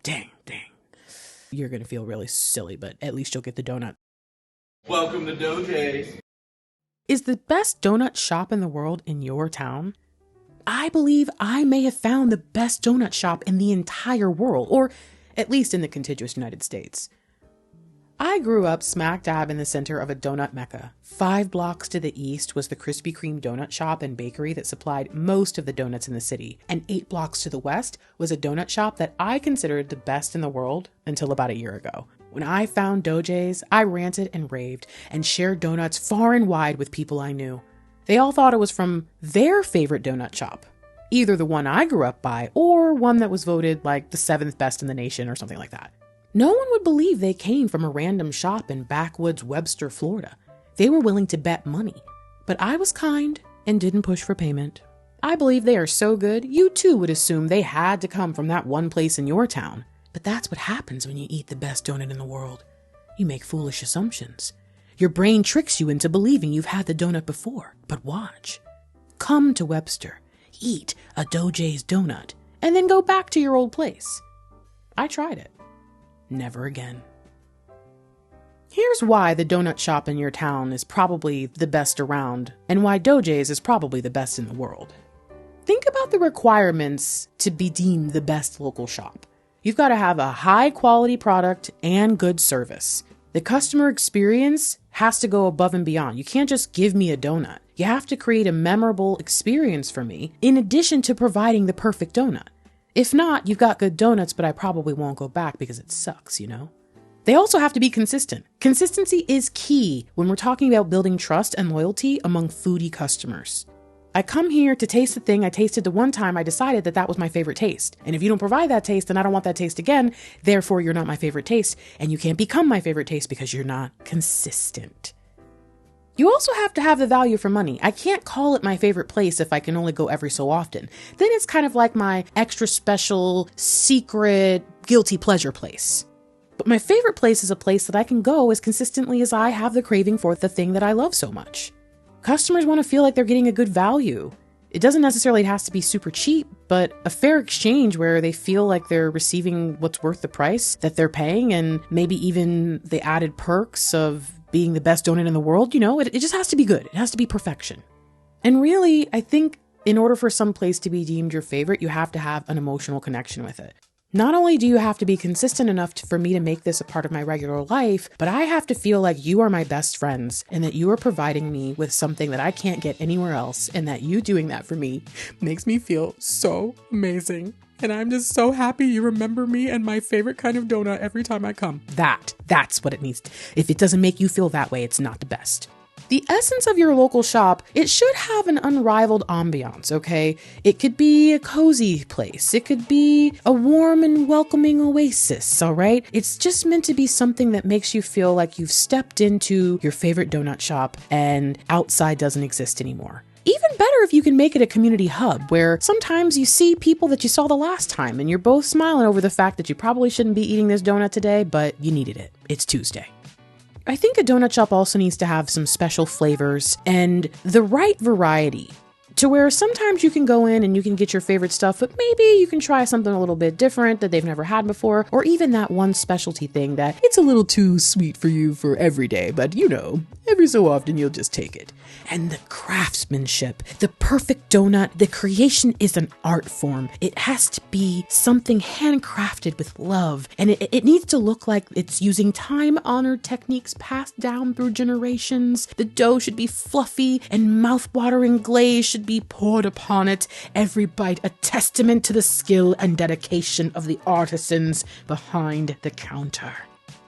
Dang. You're going to feel really silly, but at least you'll get the donut. Welcome to DoughJ. Is the best donut shop in the world in your town? I believe I may have found the best donut shop in the entire world, or at least in the contiguous United States. I grew up smack dab in the center of a donut mecca. 5 blocks to the east was the Krispy Kreme donut shop and bakery that supplied most of the donuts in the city. And 8 blocks to the west was a donut shop that I considered the best in the world until about a year ago. When I found DoughJ's, I ranted and raved and shared donuts far and wide with people I knew. They all thought it was from their favorite donut shop, either the one I grew up by or one that was voted like the 7th best in the nation or something like that. No one would believe they came from a random shop in backwoods Webster, Florida. They were willing to bet money, but I was kind and didn't push for payment. I believe they are so good, you too would assume they had to come from that one place in your town. But that's what happens when you eat the best donut in the world. You make foolish assumptions. Your brain tricks you into believing you've had the donut before. But watch. Come to Webster, eat a DoughJ's donut, and then go back to your old place. I tried it. Never again. Here's why the donut shop in your town is probably the best around, and why DoughJ's is probably the best in the world. Think about the requirements to be deemed the best local shop. You've got to have a high quality product and good service. The customer experience has to go above and beyond. You can't just give me a donut. You have to create a memorable experience for me in addition to providing the perfect donut. If not, you've got good donuts, but I probably won't go back because it sucks, you know? They also have to be consistent. Consistency is key when we're talking about building trust and loyalty among foodie customers. I come here to taste the thing I tasted the one time I decided that was my favorite taste. And if you don't provide that taste, then I don't want that taste again. Therefore, you're not my favorite taste, and you can't become my favorite taste because you're not consistent. You also have to have the value for money. I can't call it my favorite place if I can only go every so often. Then it's kind of like my extra special, secret, guilty pleasure place. But my favorite place is a place that I can go as consistently as I have the craving for the thing that I love so much. Customers want to feel like they're getting a good value. It doesn't necessarily have to be super cheap, but a fair exchange where they feel like they're receiving what's worth the price that they're paying, and maybe even the added perks of being the best donut in the world. You know, it just has to be good. It has to be perfection. And really, I think in order for some place to be deemed your favorite, you have to have an emotional connection with it. Not only do you have to be consistent enough for me to make this a part of my regular life, but I have to feel like you are my best friends and that you are providing me with something that I can't get anywhere else, and that you doing that for me makes me feel so amazing. And I'm just so happy you remember me and my favorite kind of donut every time I come. That's what it needs. If it doesn't make you feel that way, it's not the best. The essence of your local shop, it should have an unrivaled ambiance, okay? It could be a cozy place. It could be a warm and welcoming oasis, all right? It's just meant to be something that makes you feel like you've stepped into your favorite donut shop and outside doesn't exist anymore. Even better if you can make it a community hub where sometimes you see people that you saw the last time and you're both smiling over the fact that you probably shouldn't be eating this donut today, but you needed it. It's Tuesday. I think a donut shop also needs to have some special flavors and the right variety to where sometimes you can go in and you can get your favorite stuff, but maybe you can try something a little bit different that they've never had before, or even that one specialty thing that it's a little too sweet for you for every day, but you know, every so often you'll just take it. And the craftsmanship, the perfect donut, the creation is an art form. It has to be something handcrafted with love, and it needs to look like it's using time-honored techniques passed down through generations. The dough should be fluffy and mouth-watering glaze should be poured upon it. Every bite a testament to the skill and dedication of the artisans behind the counter.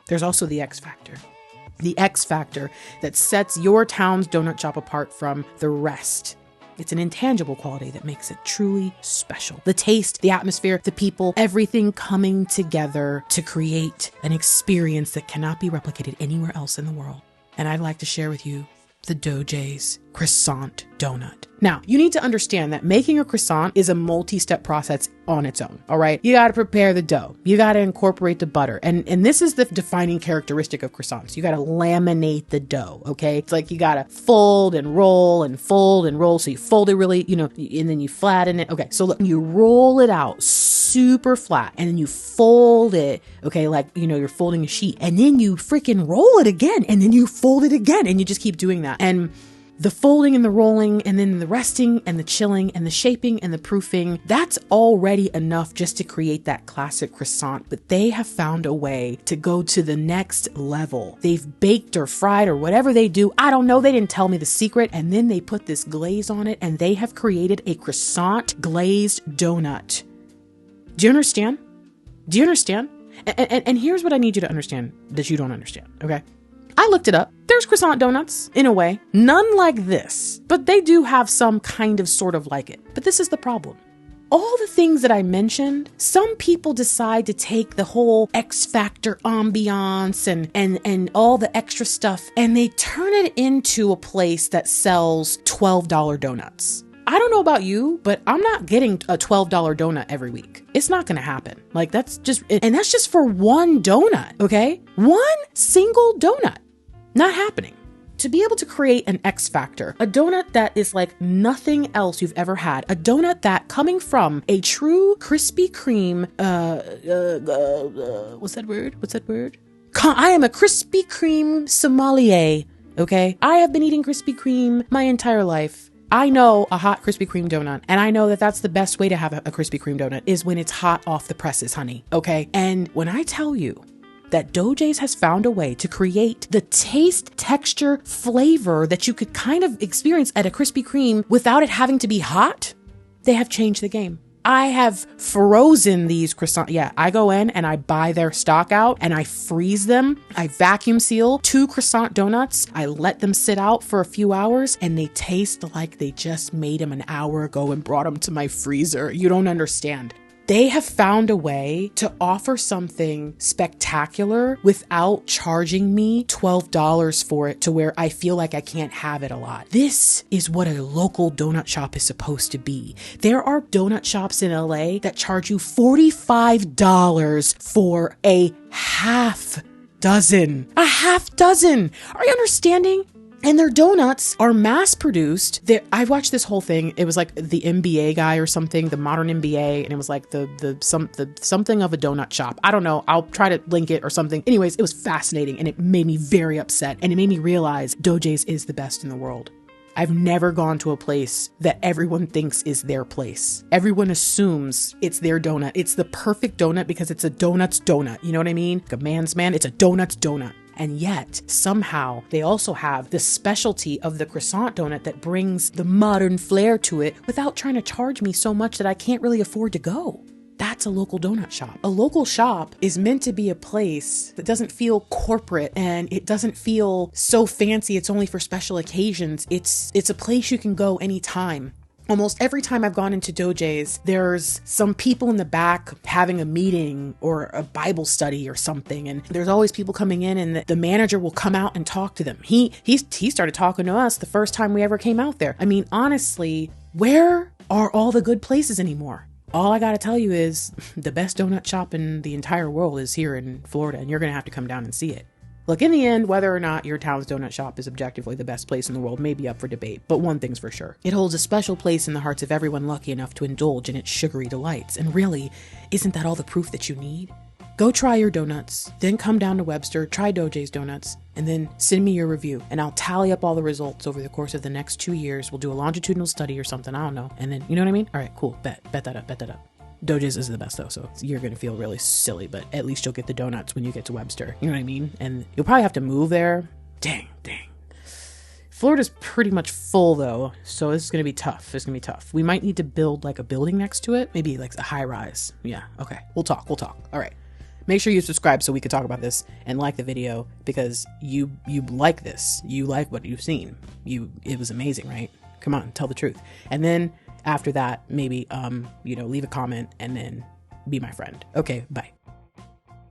There's also the X factor. The X factor that sets your town's donut shop apart from the rest. It's an intangible quality that makes it truly special. The taste, the atmosphere, the people, everything coming together to create an experience that cannot be replicated anywhere else in the world. And I'd like to share with you the DoughJ's croissant donut. Now, you need to understand that making a croissant is a multi-step process on its own, all right? You got to prepare the dough. You got to incorporate the butter. And this is the defining characteristic of croissants. You got to laminate the dough, okay? It's like you got to fold and roll and fold and roll. So you fold it really, and then you flatten it. Okay, so look, you roll it out super flat and then you fold it, okay, like, you're folding a sheet. And then you freaking roll it again and then you fold it again and you just keep doing that. And the folding and the rolling and then the resting and the chilling and the shaping and the proofing, that's already enough just to create that classic croissant. But they have found a way to go to the next level. They've baked or fried or whatever they do. I don't know. They didn't tell me the secret. And then they put this glaze on it and they have created a croissant glazed donut. Do you understand? Do you understand? And here's what I need you to understand that you don't understand, okay? I looked it up. There's croissant donuts, in a way. None like this, but they do have some kind of sort of like it. But this is the problem. All the things that I mentioned, some people decide to take the whole X Factor ambiance and all the extra stuff, and they turn it into a place that sells $12 donuts. I don't know about you, but I'm not getting a $12 donut every week. It's not going to happen. Like that's just for one donut, okay? One single donut. Not happening. To be able to create an X Factor, a donut that is like nothing else you've ever had, a donut that coming from a true Krispy Kreme, what's that word? I am a Krispy Kreme sommelier, okay? I have been eating Krispy Kreme my entire life. I know a hot Krispy Kreme donut, and I know that that's the best way to have a Krispy Kreme donut is when it's hot off the presses, honey, okay? And when I tell you that DoughJ's has found a way to create the taste, texture, flavor that you could kind of experience at a Krispy Kreme without it having to be hot, they have changed the game. I have frozen these croissants. Yeah, I go in and I buy their stock out and I freeze them. I vacuum seal 2 croissant donuts. I let them sit out for a few hours and they taste like they just made them an hour ago and brought them to my freezer. You don't understand. They have found a way to offer something spectacular without charging me $12 for it to where I feel like I can't have it a lot. This is what a local donut shop is supposed to be. There are donut shops in LA that charge you $45 for a half dozen. A half dozen. Are you understanding? And their donuts are mass produced. I watched this whole thing. It was like the MBA guy or something, the modern MBA. And it was like the something of a donut shop. I don't know. I'll try to link it or something. Anyways, it was fascinating and it made me very upset. And it made me realize DoughJ's is the best in the world. I've never gone to a place that everyone thinks is their place. Everyone assumes it's their donut. It's the perfect donut because it's a donut's donut. You know what I mean? Like a man's man. It's a donut's donut. And yet, somehow, they also have the specialty of the croissant donut that brings the modern flair to it without trying to charge me so much that I can't really afford to go. That's a local donut shop. A local shop is meant to be a place that doesn't feel corporate and it doesn't feel so fancy. It's only for special occasions. It's a place you can go anytime. Almost every time I've gone into DoughJ's, there's some people in the back having a meeting or a Bible study or something. And there's always people coming in and the manager will come out and talk to them. He started talking to us the first time we ever came out there. I mean, honestly, where are all the good places anymore? All I got to tell you is the best donut shop in the entire world is here in Florida, and you're going to have to come down and see it. Look, in the end, whether or not your town's donut shop is objectively the best place in the world may be up for debate, but one thing's for sure. It holds a special place in the hearts of everyone lucky enough to indulge in its sugary delights. And really, isn't that all the proof that you need? Go try your donuts, then come down to Webster, try DoughJ's donuts, and then send me your review. And I'll tally up all the results over the course of the next 2 years. We'll do a longitudinal study or something, I don't know. And then, you know what I mean? All right, cool, bet that up. DoughJ's is the best though, so you're gonna feel really silly, but at least you'll get the donuts when you get to Webster. You know what I mean? And you'll probably have to move there. Dang. Florida's pretty much full though, so it's gonna be tough. We might need to build like a building next to it, maybe like a high rise. Yeah, okay. We'll talk. All right. Make sure you subscribe so we can talk about this and like the video because you like this. You like what you've seen. It was amazing, right? Come on, tell the truth. And then after that, maybe, leave a comment and then be my friend. Okay, bye.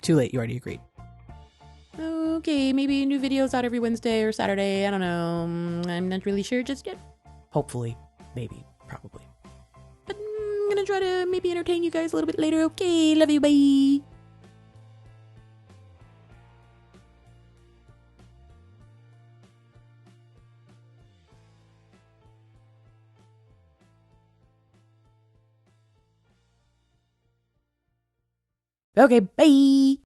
Too late, you already agreed. Okay, maybe new videos out every Wednesday or Saturday. I don't know. I'm not really sure just yet. Hopefully. Maybe. Probably. But I'm gonna try to maybe entertain you guys a little bit later. Okay, love you, bye. Okay, bye.